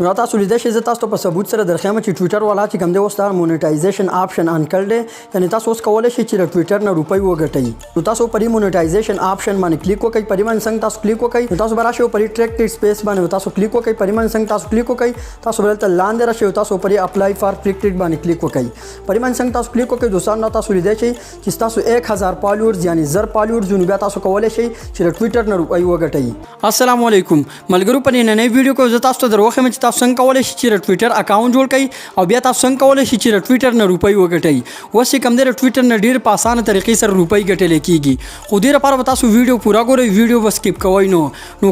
نو تاسو لیدای شئ زه تاسو ته په ثبوت سره درخوایم چې ټویټر والا چې کوم دی اوس دا مونیټایزیشن آپشن ان کړل دی یعنی تاسو اوس کولای شئ چې د ټویټر نه روپۍ وګټئ نو تاسو پرې مونیټایزیشن آپشن باندې کلیک وکړئ پرې باندې څنګه تاسو کلیک وکړئ نو تاسو براشئ پرې ټریکټډ سپیس باندې تاسو کلیک وکړئ پرې باندې څنګه تاسو کلیک وکړئ تاسو بل ته لاندې راشئ تاسو پرې اپلای فار ټریکټډ باندې کلیک وکړئ پرې باندې څنګه تاسو کلیک وکړئ دوستانو تاسو لیدای شئ چې تاسو 1000 فالوورز یعنی 1000 فالوورز نو بیا تاسو کولای شئ چې د ټویټر نه روپۍ وګټئ السلام علیکم ملګرو په نننۍ ویډیو کې زه تاسو ته دروخم چې تاسو څنګه کولای شئ چې ټویټر اکاونټ جوړ کړئ او بیا تاسو څنګه کولای شئ چې ټویټر نه روپۍ وګټئ اوس کوم دی ټویټر نه ډیر په اسانه طریقې سره روپۍ ګټل کیږي خو ډیر لپاره تاسو ویډیو پورا ګورئ ویډیو بس سکپ کوئ نو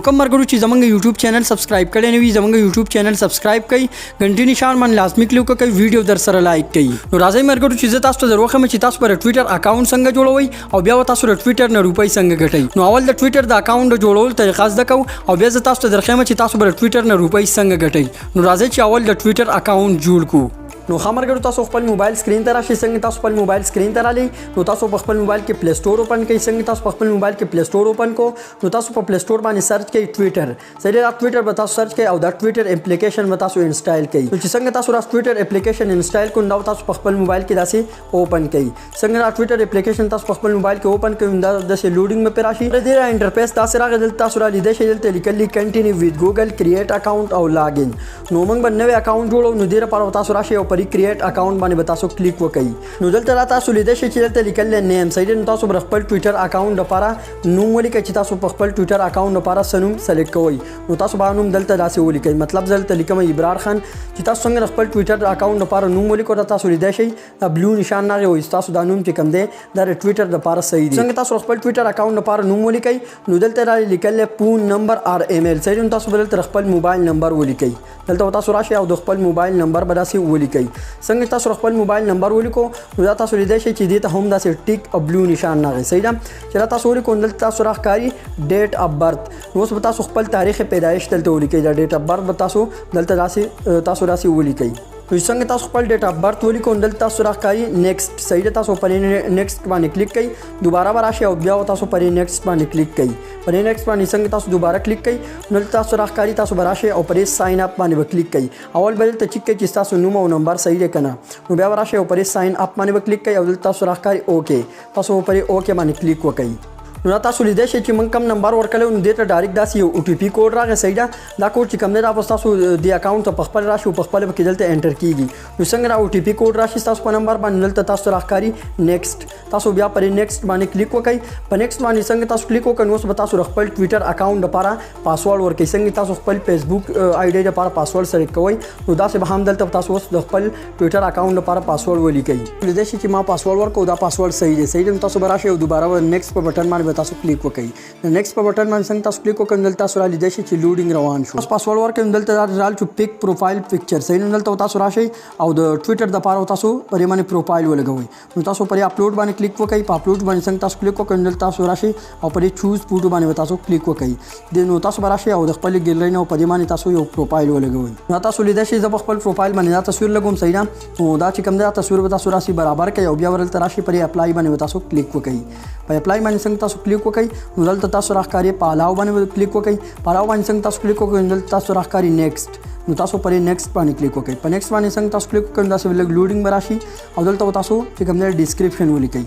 کوم مرګرو چې زمونږ یوټیوب چینل سبسکرایب کړئ نه وي زمونږ یوټیوب چینل سبسکرایب کړئ غنټې نشان باندې لازمي کلیک وکړئ ویډیو در سره لایک کړئ نو راځئ مرګرو چې زه تاسو ته دروخم چې تاسو پر ټویټر اکاونټ څنګه جوړوئ او بیا تاسو د ټویټر نه روپۍ څنګه ګټئ نو اول د ټویټر د اکاونټ جوړول طریقه زده کوو او بیا زه تاسو ته درخوایم چې تاسو پر ټویټر نه روپۍ څنګه ګټئ نو راځئ چې اول د ټویټر اکاونټ جوړ کو نو خبرګرو تاسو خپل موبایل سکرین ته راشئ څنګه تاسو خپل موبایل سکرین ته رالئ نو تاسو په خپل موبایل کې پلی سٹور اوپن کړئ څنګه تاسو په خپل موبایل کې پلی سٹور اوپن کو نو تاسو په پلی سٹور باندې سرچ کړئ ټویټر صحیح دا ټویټر به تاسو سرچ کړئ او دا ټویټر اپلیکیشن به تاسو انسټال کړئ نو چې څنګه تاسو را ټویټر اپلیکیشن انسټال کو نو تاسو په خپل موبایل کې داسې اوپن کړئ څنګه دا ټویټر اپلیکیشن تاسو په خپل موبایل کې اوپن کړئ دا داسې لوډینګ مې راشي د دې انټرفیس تاسو راغلی دلته تاسو را لیدای شئ دلته لیکلي کنټینیو وذ ګوګل کریټ اکاونټ او لاګ ان نو موږ به نوې اکاونټ جوړو نو دې لپاره تاسو راشئ او پرې کریټ اکاونټ باندې تاسو کلیک وکړئ نو دلته را تاسو لیدای شئ چې دلته لیکل نیم صحیح نو تاسو پر خپل ټویټر اکاونټ لپاره نوم ولیکئ چې تاسو په خپل ټویټر اکاونټ لپاره سنوم سلیکټ کوئ نو تاسو به نوم دلته داسې ولیکئ مطلب دلته لیکم ابرار خان چې تاسو څنګه خپل ټویټر اکاونټ لپاره نوم ولیکو تاسو لیدای شئ دا بلو نشان نه وي تاسو دا نوم چې کوم دی دا ټویټر لپاره صحیح دی څنګه تاسو خپل ټویټر اکاونټ لپاره نوم ولیکئ نو دلته را لیکل فون نمبر ار ایمیل صحیح نو تاسو دلته خپل موبایل نمبر ولیکئ دلته تاسو راشئ او د خپل موبایل نمبر به داسې ولیکئ څنګه تاسو خپل موبایل نمبر ولیکو نو دا تاسو لیدای شئ چې دې ته هم داسې ټیک او بلو نشان نه صحیح ده چې تاسو ولیکو دلته تاسو راښکاري ډیټ اف برث نو اوس به تاسو خپل تاریخ پیدایش دلته ولیکئ دا ډیټ اف برث به تاسو دلته داسې ولیکئ نو څنګه تاسو خپل ډیټ اف برث ولیکو دلته تاسو راښکاري نیکسټ صحیح ده تاسو پرې نیکسټ باندې کلیک کړئ دوباره به راشئ او بیا تاسو پرې نیکسټ باندې کلیک کړئ پرې نیکسټ باندې څنګه تاسو دوباره کلیک کړئ نو دلته تاسو راښکاري تاسو به راشئ او پرې ساین اپ باندې به کلیک کړئ اول به دلته چیک کړئ چې تاسو نوم او نمبر صحیح دی که نه نو بیا به راشئ او پرې ساین اپ باندې به کلیک کړئ او دلته تاسو راښکاري اوکې تاسو پرې اوکې باندې کلیک وکړئ نو تاسو لیدای شئ چې موږ کوم نمبر ورکړی نو دې ته ډایرکټ داسې یو او ټي پي کوډ راغی صحیح ده دا کوډ چې کوم دی دا به تاسو د اکاونټ ته په خپل راشي او په خپل پکې دلته انټر کیږي نو څنګه دا او ټي پي کوډ راشي تاسو په نمبر باندې دلته تاسو راښکاري نیکسټ تاسو بیا پرې نیکسټ باندې کلیک وکړئ په نیکسټ باندې څنګه تاسو کلیک وکړئ نو اوس به تاسو خپل ټویټر اکاونټ لپاره پاسورډ ورکړئ څنګه تاسو خپل فیسبوک آی ډي لپاره پاسورډ سلیکټ کوئ نو داسې به هم دلته تاسو اوس د خپل ټویټر اکاونټ لپاره پاسورډ ولیکئ لیدای شئ چې ما پاسورډ ورکړو دا پاسورډ صحیح دی صحیح دی تاسو به راشئ او دوباره نیکسټ په بټن باندې تاسو کلیک وکړئ نیکسټ په بټن باندې څنګه تاسو کلیک وکړئ دلته تاسو را لیدای شئ چې لوډینګ روان شو پاسورډ ورکړئ دلته رال چې پک پروفایل پکچر صحیح دلته تاسو راشئ او د ټویټر د لپاره تاسو پرې باندې پروفایل ولګوئ نو تاسو پرې اپلوډ باندې کلیک وکړئ په اپلوډ باندې څنګه تاسو کلیک وکړئ دلته تاسو راشئ او پرې چوز فوټو باندې تاسو کلیک وکړئ د نو تاسو راشئ او د خپل ګیلری نه پرې باندې تاسو یو پروفایل ولګوئ نو تاسو لیدای شئ د خپل پروفایل باندې دا تصویر لګوم صحیح ده نو دا چې کوم دا تصویر به تاسو راشي برابر کړئ او بیا ورته راشي پرې اپلای باندې تاسو کلیک وکړئ په اپلای باندې څنګه تاسو کلیک وکړئ نو دلته تاسو راښکاري په علاوه باندې کلیک وکړئ په علاوه باندې څنګه تاسو کلیک وکړئ دلته تاسو راښکاري نیکسټ نو تاسو پرې نیکسټ باندې کلیک وکړئ په نیکسټ باندې څنګه تاسو کلیک وکړئ داسې لږ لوډینګ به راشي او دلته تاسو چې کوم دی ډسکرپشن ولیکئ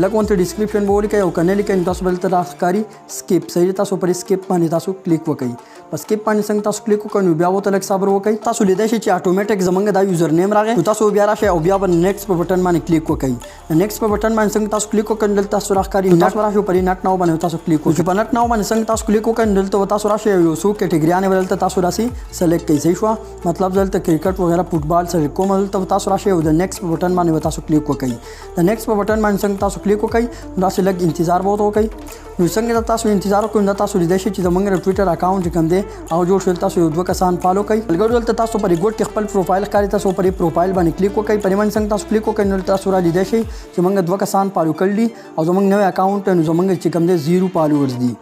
لږ ونته ډسکرپشن به ولیکئ او که نه لیکئ نو تاسو دلته راښکاري سکیپ صحیح تاسو پرې سکیپ باندې تاسو کلیک وکړئ په سکیپ باندې څنګه تاسو کلیک وکړئ نو بیا ورته لږ صبر وکړئ تاسو لیدای شئ چې اټومیټک زمونږ دا یوزر نیم راغی نو تاسو بیا راشئ او بیا به نیکسټ په بټن باندې کلیک وکړئ نیکسټ په بټن باندې څنګه تاسو کلیک وکړئ دلته تاسو راښکاري تاسو راشئ پرې نټ ناو باندې تاسو کلیک وکړئ په نټ ناو باندې څنګه تاسو کلیک وکړئ دلته تاسو راشئ یو څو کټګریانې دلته تاسو راشي سلیکټ کړئ صحیح شو مطلب دلته کرکټ وغیرہ فوټبال سلیکټ کوم دلته تاسو راشئ او د نیکسټ په بټن باندې تاسو کلیک وکړئ د نیکسټ په بټن باندې څنګه تاسو کلیک وکړئ داسې لږ انتظار به وکړئ نو څنګه تاسو انتظار وکړئ دا تاسو لیدای شئ چې زموږ ټویټر اکاونټ کوم دی او جوړ شول تاسو یو دوه کسان فالو کړئ بلګر دلته تاسو پرې ګوټ کې خپل پروفایل ښکاري تاسو پرې پروفایل باندې کلیک وکړئ پرې باندې څنګه تاسو کلیک وکړئ نو تاسو را لیدای شئ چې موږ دوه کسان فالو کړل دي او زموږ نوې اکاونټ نو زموږ چې کوم دی 0 فالوورز دي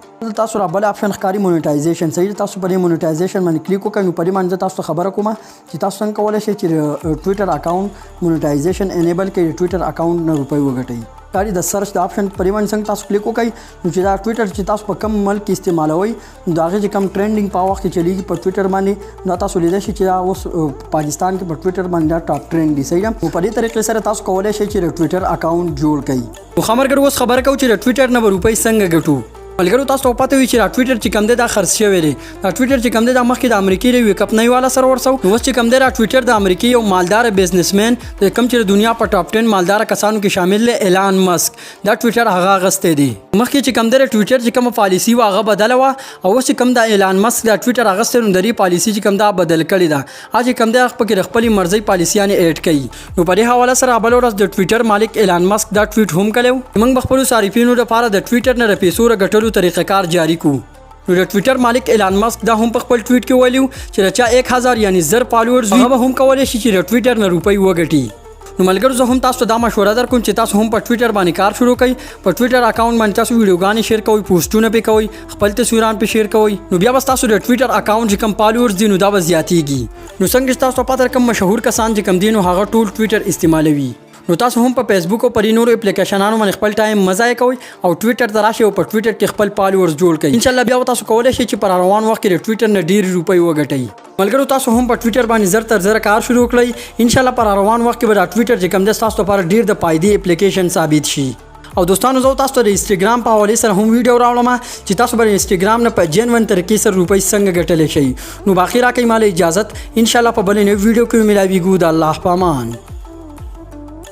تاسو را بل اپشن ښکاري مونیټایزیشن صحیح تاسو پرې مونیټایزیشن باندې کلیک وکړئ نو پرې باندې تاسو خبره کوم چې تاسو څنګه کولای شئ چې ټویټر اکاونټ مونیټایزیشن انیبل کړئ ټویټر اکاونټ نه روپۍ وګټئ دا د سرچ د آپشن په ریمن څنګه تاسو کلیک وکړئ نو چې دا ټویټر چې تاسو په کم ملک کې استعمالوئ نو د هغې چې کم ټرینډینګ په وخت کې چلیږي په ټویټر باندې دا تاسو لیدلی شئ چې دا اوس پاکستان کې په ټویټر باندې دا ټاپ ټرینډ دی. صحیح ده. نو په دې طریقې سره تاسو کولی شئ چې د ټویټر اکاونټ جوړ کړئ. نو خبرګر اوس خبره کوو چې د ټویټر نه به روپۍ څنګه ګټو. ملګرو تاسو ته پته وي چې دا ټویټر چې کوم دی دا خرڅ شوی دی. دا ټویټر چې کوم دی دا مخکې د امریکې د یوې کمپنۍ والا سره ورسو. نو اوس چې کوم دی دا ټویټر د امریکې یو مالدار بزنسمین د کوم چې د دنیا په ټاپ 10 مالدار کسانو کې شامل دی ایلان مسک دا ټویټر هغه اغستی دی. مخکې چې کوم دی ټویټر چې کومه پالیسی وه هغه بدله وه او اوس چې کوم د ایلان مسک دا ټویټر اغستی نو د دې پالیسی چې کوم دا بدل کړې ده. هغه چې کوم دی هغه پکې د خپلې مرضۍ پالیسیانې ایډ کوي. نو په دې حواله سره بله ورځ د ټویټر مالک ایلان مسک دا ټویټ هم کړی. موږ به خپلو صارفینو لپاره د ټویټر نه د پیسو ګټلو طریقه کار جاری کو. نو د ټویټر مالک ایلان مسک دا هم په خپل ټویټ کې ویلو چې د چا 1000 یعنی 1000 فالوورز وي هغه هم کولی شي چې د ټویټر نه روپۍ وګټي. نو ملګرو زه هم تاسو ته دا مشوره درکوم چې تاسو هم په ټویټر باندې کار شروع کړئ. په ټویټر اکاونټ باندې تاسو ویډیوګانې شیر کوئ، پوسټونه پې کوئ، خپل تصویران پې شیر کوئ. نو بیا به تاسو د ټویټر اکاونټ چې کوم فالوورز دي نو دا به زیاتېږي. نو څنګه چې تاسو ته پته کوم مشهور کسان چې کوم دي نو هغه ټول ټویټر استعمالوي. نو تاسو هم په فیسبوک او پر نورو اپلیکیشنانو باندې خپل ټایم مزه کوئ او ټویټر ته راشئ او په ټویټر کې خپل فالوورز جوړ کړئ. ان شاء الله بیا تاسو کولی شئ چې پر روان وخت کې د ټویټر نه ډېرې روپۍ وګټئ. ملګرو تاسو هم په ټویټر باندې زر تر زر کار شروع کړئ. ان شاء الله پر روان وخت کې به دا ټویټر چې کوم دی تاسو لپاره ډېر د فایدې اپلیکیشن ثابت شي. او دوستانو زه تاسو ته د انسټاګرام په حوالې سره هم ویډیو راوړم چې تاسو به د انسټاګرام نه په جینون طریقې سره روپۍ څنګه ګټلی شئ. نو باقي راکئ ماله اجازت. ان شاء الله په بلې نوې ویډیو کې ملاویږو. د الله په امان.